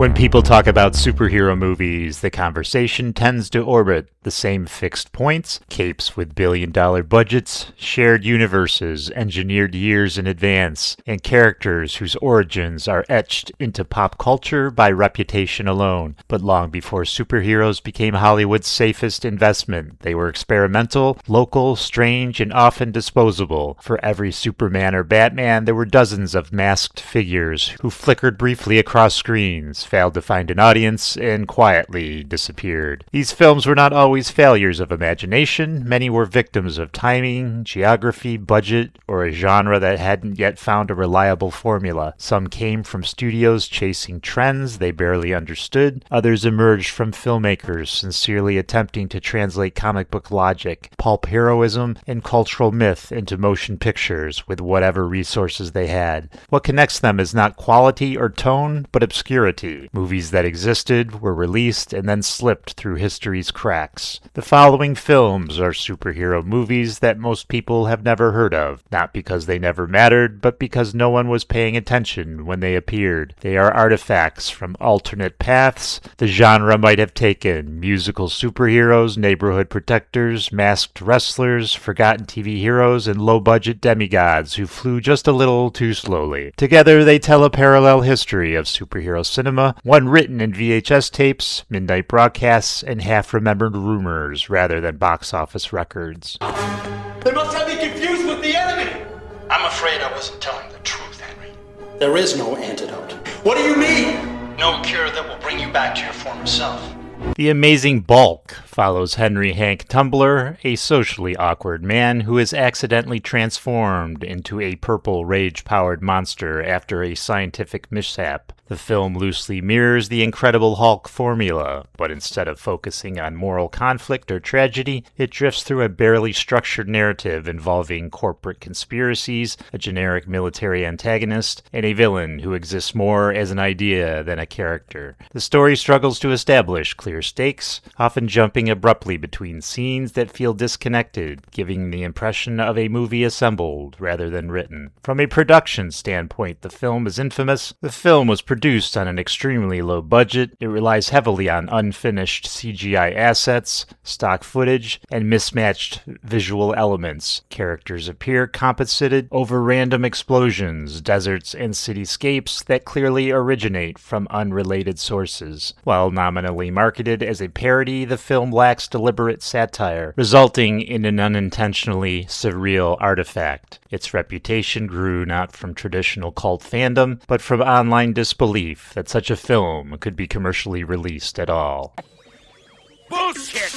When people talk about superhero movies, the conversation tends to orbit the same fixed points: capes with billion-dollar budgets, shared universes engineered years in advance, and characters whose origins are etched into pop culture by reputation alone. But long before superheroes became Hollywood's safest investment, they were experimental, local, strange, and often disposable. For every Superman or Batman, there were dozens of masked figures who flickered briefly across screens, failed to find an audience, and quietly disappeared. These films were not always failures of imagination. Many were victims of timing, geography, budget, or a genre that hadn't yet found a reliable formula. Some came from studios chasing trends they barely understood. Others emerged from filmmakers sincerely attempting to translate comic book logic, pulp heroism, and cultural myth into motion pictures with whatever resources they had. What connects them is not quality or tone, but obscurity. Movies that existed, were released, and then slipped through history's cracks. The following films are superhero movies that most people have never heard of, not because they never mattered, but because no one was paying attention when they appeared. They are artifacts from alternate paths the genre might have taken: musical superheroes, neighborhood protectors, masked wrestlers, forgotten TV heroes, and low-budget demigods who flew just a little too slowly. Together, they tell a parallel history of superhero cinema, one written in VHS tapes, midnight broadcasts, and half-remembered rumors rather than box office records. They must have me confused with the enemy! I'm afraid I wasn't telling the truth, Henry. There is no antidote. What do you mean? No cure that will bring you back to your former self. The Amazing Bulk follows Henry Hank Tumbler, a socially awkward man who is accidentally transformed into a purple rage-powered monster after a scientific mishap. The film loosely mirrors the Incredible Hulk formula, but instead of focusing on moral conflict or tragedy, it drifts through a barely structured narrative involving corporate conspiracies, a generic military antagonist, and a villain who exists more as an idea than a character. The story struggles to establish clear stakes, often jumping abruptly between scenes that feel disconnected, giving the impression of a movie assembled rather than written. From a production standpoint, the film is infamous. The film was produced on an extremely low budget. It relies heavily on unfinished CGI assets, stock footage, and mismatched visual elements. Characters appear composited over random explosions, deserts, and cityscapes that clearly originate from unrelated sources. While nominally marketed as a parody, the film lacks deliberate satire, resulting in an unintentionally surreal artifact. Its reputation grew not from traditional cult fandom, but from online disbelief that such a film could be commercially released at all. Bullshit!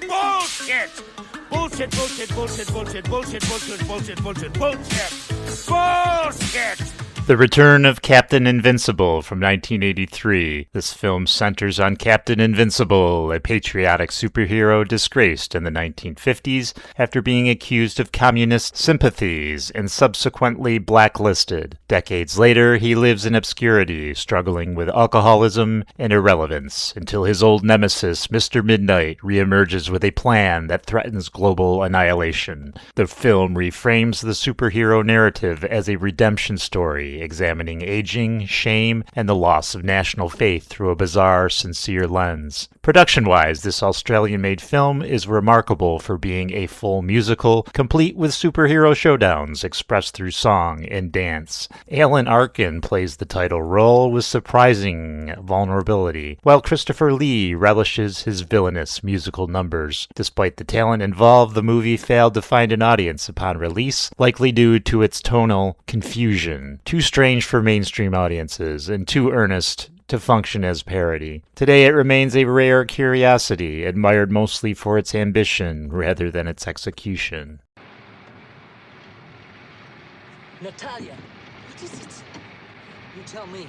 Bullshit! Bullshit, bullshit, bullshit, bullshit, bullshit, bullshit, bullshit, bullshit, bullshit! Bullshit! The Return of Captain Invincible from 1983. This film centers on Captain Invincible, a patriotic superhero disgraced in the 1950s after being accused of communist sympathies and subsequently blacklisted. Decades later, he lives in obscurity, struggling with alcoholism and irrelevance, until his old nemesis, Mr. Midnight, reemerges with a plan that threatens global annihilation. The film reframes the superhero narrative as a redemption story, examining aging, shame, and the loss of national faith through a bizarre, sincere lens. Production-wise, this Australian-made film is remarkable for being a full musical, complete with superhero showdowns expressed through song and dance. Alan Arkin plays the title role with surprising vulnerability, while Christopher Lee relishes his villainous musical numbers. Despite the talent involved, the movie failed to find an audience upon release, likely due to its tonal confusion. Too strange for mainstream audiences, and too earnest to function as parody. Today it remains a rare curiosity, admired mostly for its ambition rather than its execution. Natalia, what is it? You tell me.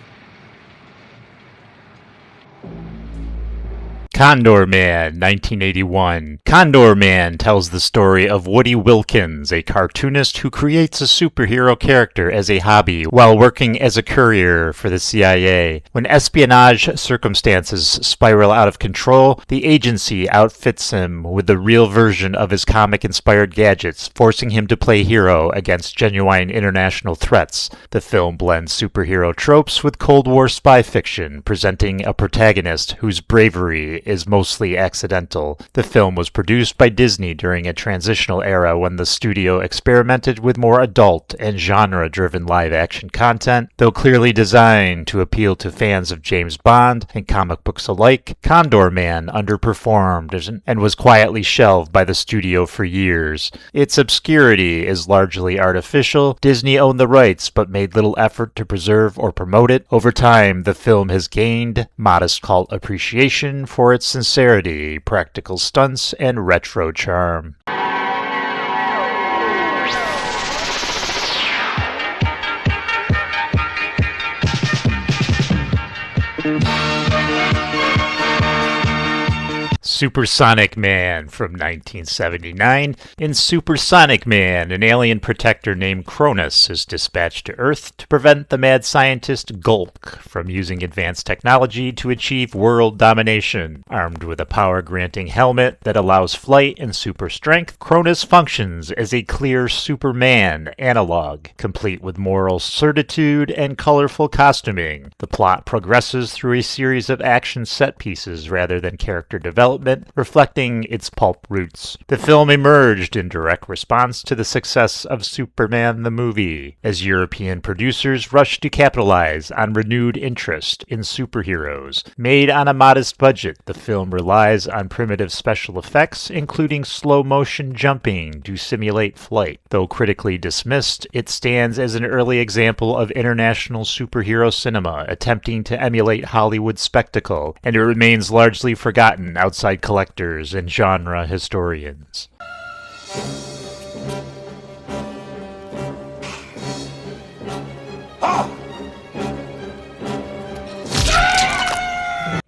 Condor Man, 1981. Condor Man tells the story of Woody Wilkins, a cartoonist who creates a superhero character as a hobby while working as a courier for the CIA. When espionage circumstances spiral out of control, the agency outfits him with the real version of his comic-inspired gadgets, forcing him to play hero against genuine international threats. The film blends superhero tropes with Cold War spy fiction, presenting a protagonist whose bravery is mostly accidental. The film was produced by Disney during a transitional era when the studio experimented with more adult and genre-driven live-action content. Though clearly designed to appeal to fans of James Bond and comic books alike, Condor Man underperformed and was quietly shelved by the studio for years. Its obscurity is largely artificial. Disney owned the rights but made little effort to preserve or promote it. Over time, the film has gained modest cult appreciation for its sincerity, practical stunts, and retro charm. Supersonic Man from 1979. In Supersonic Man, an alien protector named Cronus is dispatched to Earth to prevent the mad scientist Gulk from using advanced technology to achieve world domination. Armed with a power-granting helmet that allows flight and super strength, Cronus functions as a clear Superman analog, complete with moral certitude and colorful costuming. The plot progresses through a series of action set pieces rather than character development, reflecting its pulp roots. The film emerged in direct response to the success of Superman the movie, as European producers rushed to capitalize on renewed interest in superheroes. Made on a modest budget, the film relies on primitive special effects, including slow-motion jumping to simulate flight. Though critically dismissed, it stands as an early example of international superhero cinema attempting to emulate Hollywood spectacle, and it remains largely forgotten outside collectors and genre historians.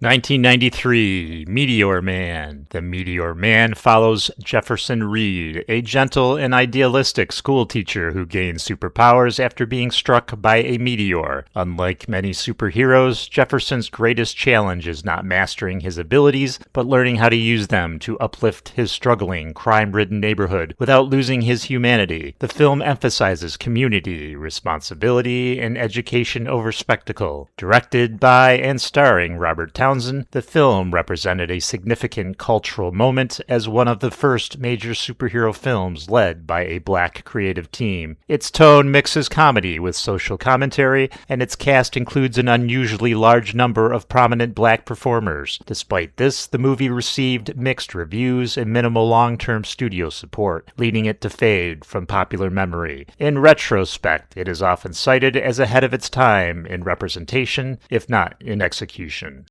1993, Meteor Man. The Meteor Man follows Jefferson Reed, a gentle and idealistic schoolteacher who gains superpowers after being struck by a meteor. Unlike many superheroes, Jefferson's greatest challenge is not mastering his abilities, but learning how to use them to uplift his struggling, crime-ridden neighborhood without losing his humanity. The film emphasizes community, responsibility, and education over spectacle. Directed by and starring Robert Townsend, the film represented a significant cultural moment as one of the first major superhero films led by a black creative team. Its tone mixes comedy with social commentary, and its cast includes an unusually large number of prominent black performers. Despite this, the movie received mixed reviews and minimal long-term studio support, leading it to fade from popular memory. In retrospect, it is often cited as ahead of its time in representation, if not in execution.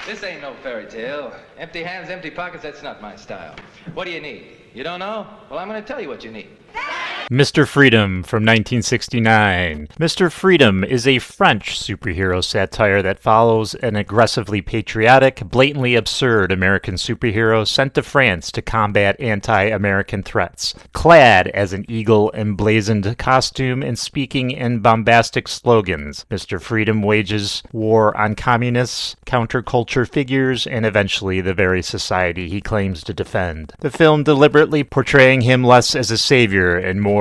This ain't no fairy tale. Empty hands, empty pockets, that's not my style. What do you need? You don't know? Well, I'm going to tell you what you need. Mr. Freedom from 1969. Mr. Freedom is a French superhero satire that follows an aggressively patriotic, blatantly absurd American superhero sent to France to combat anti-American threats. Clad as an eagle emblazoned costume and speaking in bombastic slogans, Mr. Freedom wages war on communists, counterculture figures, and eventually the very society he claims to defend. The film deliberately portraying him less as a savior and more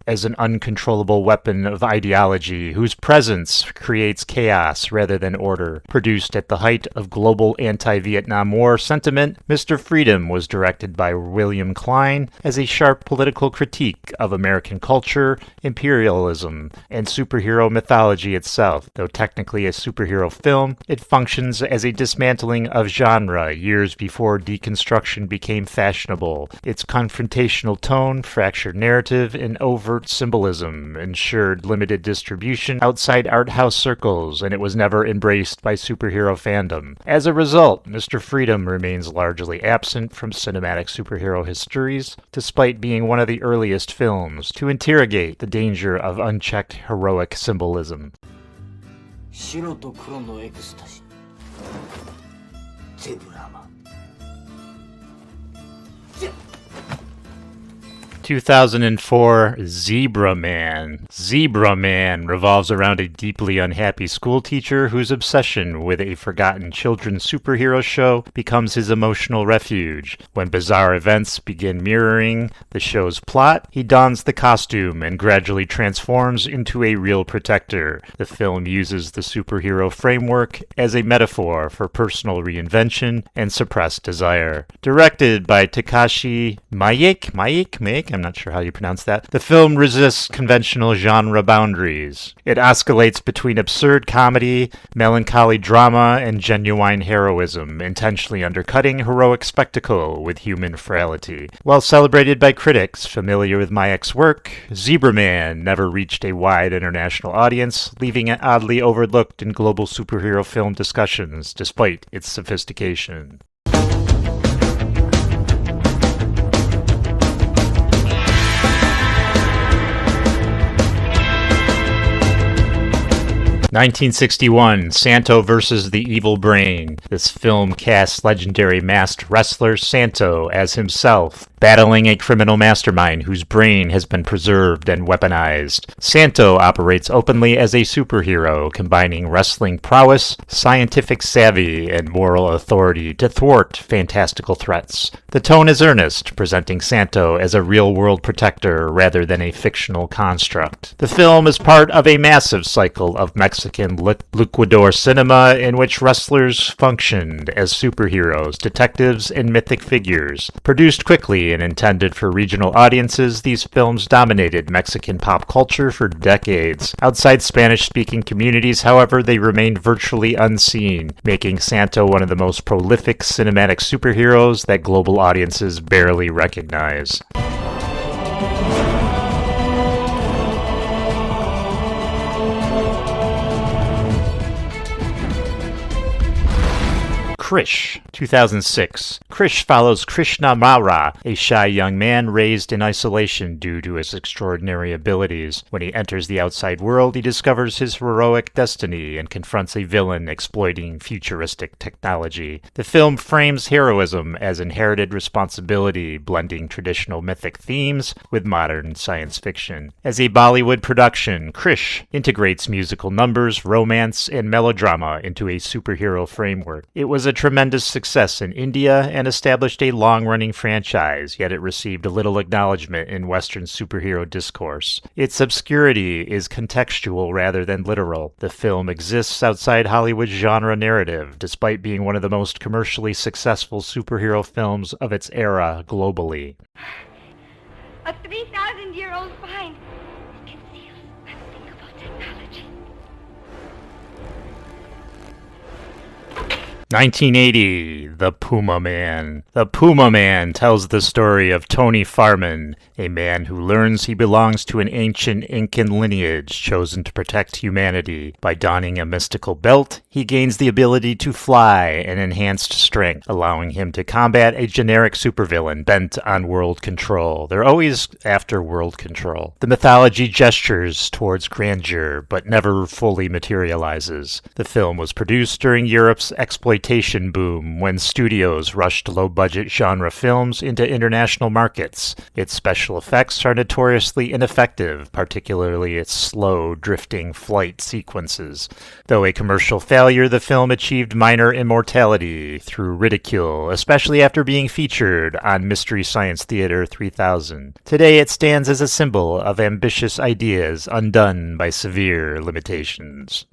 as an uncontrollable weapon of ideology whose presence creates chaos rather than order. Produced at the height of global anti-Vietnam War sentiment, Mr. Freedom was directed by William Klein as a sharp political critique of American culture, imperialism, and superhero mythology itself. Though technically a superhero film, it functions as a dismantling of genre years before deconstruction became fashionable. Its confrontational tone, fractured narrative, and overt symbolism ensured limited distribution outside art house circles, and it was never embraced by superhero fandom. As a result, Mr. Freedom remains largely absent from cinematic superhero histories, despite being one of the earliest films to interrogate the danger of unchecked heroic symbolism. 白と黒のエクスタシー Zebrama. 2004, Zebra Man. Zebra Man revolves around a deeply unhappy schoolteacher whose obsession with a forgotten children's superhero show becomes his emotional refuge. When bizarre events begin mirroring the show's plot, he dons the costume and gradually transforms into a real protector. The film uses the superhero framework as a metaphor for personal reinvention and suppressed desire. Directed by Takashi Miike, I'm not sure how you pronounce that. The film resists conventional genre boundaries. It oscillates between absurd comedy, melancholy drama, and genuine heroism, intentionally undercutting heroic spectacle with human frailty. While celebrated by critics familiar with Miike's work, Zebra Man never reached a wide international audience, leaving it oddly overlooked in global superhero film discussions, despite its sophistication. 1961, Santo vs. the Evil Brain. This film casts legendary masked wrestler Santo as himself, battling a criminal mastermind whose brain has been preserved and weaponized. Santo operates openly as a superhero, combining wrestling prowess, scientific savvy, and moral authority to thwart fantastical threats. The tone is earnest, presenting Santo as a real-world protector rather than a fictional construct. The film is part of a massive cycle of Mexican luchador cinema in which wrestlers functioned as superheroes, detectives, and mythic figures. Produced quickly and intended for regional audiences, these films dominated Mexican pop culture for decades. Outside Spanish-speaking communities, however, they remained virtually unseen, making Santo one of the most prolific cinematic superheroes that global audiences barely recognize. Krish, 2006. Krish follows Krishna Mara, a shy young man raised in isolation due to his extraordinary abilities. When he enters the outside world, he discovers his heroic destiny and confronts a villain exploiting futuristic technology. The film frames heroism as inherited responsibility, blending traditional mythic themes with modern science fiction. As a Bollywood production, Krish integrates musical numbers, romance, and melodrama into a superhero framework. It was a tremendous success in India and established a long-running franchise, yet it received little acknowledgement in Western superhero discourse. Its obscurity is contextual rather than literal. The film exists outside Hollywood's genre narrative, despite being one of the most commercially successful superhero films of its era globally. A 3,000-year-old vine conceals unthinkable technology. 1980, The Puma Man. The Puma Man tells the story of Tony Farman, a man who learns he belongs to an ancient Incan lineage chosen to protect humanity. By donning a mystical belt, he gains the ability to fly and enhanced strength, allowing him to combat a generic supervillain bent on world control. They're always after world control. The mythology gestures towards grandeur, but never fully materializes. The film was produced during Europe's exploitation boom when studios rushed low-budget genre films into international markets. Its special effects are notoriously ineffective, particularly its slow, drifting flight sequences. Though a commercial failure, the film achieved minor immortality through ridicule, especially after being featured on Mystery Science Theater 3000. Today it stands as a symbol of ambitious ideas undone by severe limitations.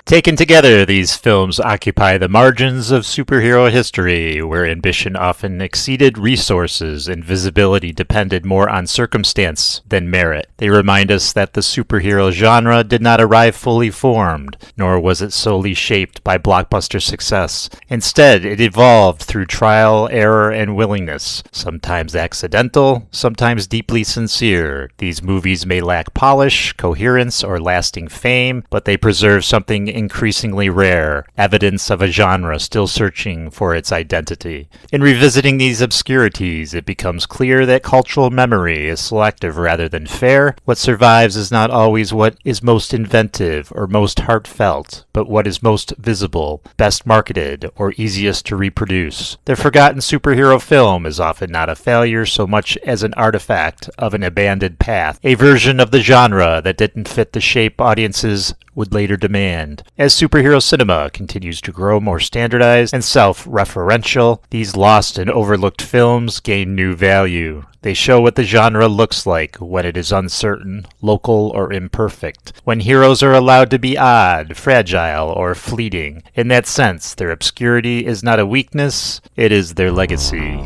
Taken together, these films occupy the margins of superhero history, where ambition often exceeded resources and visibility depended more on circumstance than merit. They remind us that the superhero genre did not arrive fully formed, nor was it solely shaped by blockbuster success. Instead, it evolved through trial, error, and willingness, sometimes accidental, sometimes deeply sincere. These movies may lack polish, coherence, or lasting fame, but they preserve something increasingly rare, evidence of a genre still searching for its identity. In revisiting these obscurities, it becomes clear that cultural memory is selective rather than fair. What survives is not always what is most inventive or most heartfelt, but what is most visible, best marketed, or easiest to reproduce. The forgotten superhero film is often not a failure so much as an artifact of an abandoned path, a version of the genre that didn't fit the shape audiences would later demand. As superhero cinema continues to grow more standardized and self-referential, these lost and overlooked films gain new value. They show what the genre looks like when it is uncertain, local, or imperfect, when heroes are allowed to be odd, fragile, or fleeting. In that sense, their obscurity is not a weakness, it is their legacy.